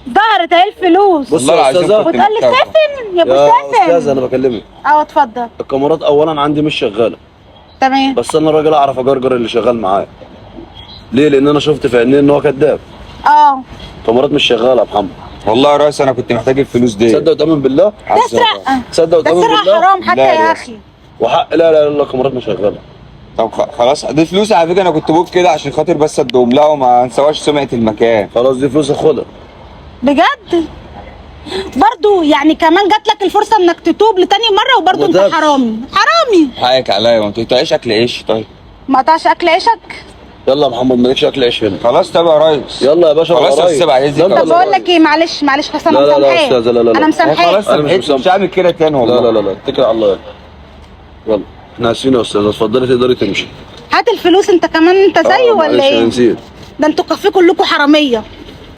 ظهرت اهي الفلوس. بص والله يا العظيم استاذه، كنت وتقول لي محتاجها. سافن يا ابو يا استاذه سافن. انا بكلمك. اتفضل. الكاميرات اولا عندي مش شغاله، تمام. بس انا راجل اعرف اجرجر اللي شغال معايا. ليه؟ لان انا شفت في عينيه ان هو كذاب. الكاميرات مش شغاله يا محمد. والله يا ريس انا كنت محتاج الفلوس دي. تصدق وتامن بالله؟ ده سرقه. تصدق ده وتامن سرقه بالله؟ حرام حتى لا يا يا اخي. وحق لا لا لا الكاميرات مش شغاله. طب خلاص دي فلوس على فكره، انا كنت بقول كده عشان خاطر بس ادوم لها وما نسواش سمعه المكان. خلاص دي فلوسك خدها. بجد؟ برضو يعني كمان جات لك الفرصه انك تتوب لتاني مره وبرضو انت وتابش. حرامي حرامي. حقك عليا، وانت تعيش اكل عيش. طيب ما قطعش اكل عيشك. يلا يا محمد مالكش اكل عيش هنا. خلاص طب يا ريس. يلا يا باشا خلاص يا بس ريس. سيب عايزك. لا، لا، طب لا، بقول لك ايه، معلش بس انا لا، لا، لا، مسامحاك. أستاذة، لا، لا، لا. انا خلاص مسامحاك. أنا مش مش هعمل كده تاني لا والله. لا لا لا اتكل على الله. يلا احنا اسفين يا استاذ، اتفضلي تقدري تمشي. هات الفلوس انت كمان، انت زيه ولا معلش، أنا ايه؟ نسيت. ده انتوا كافيه كلكم حراميه.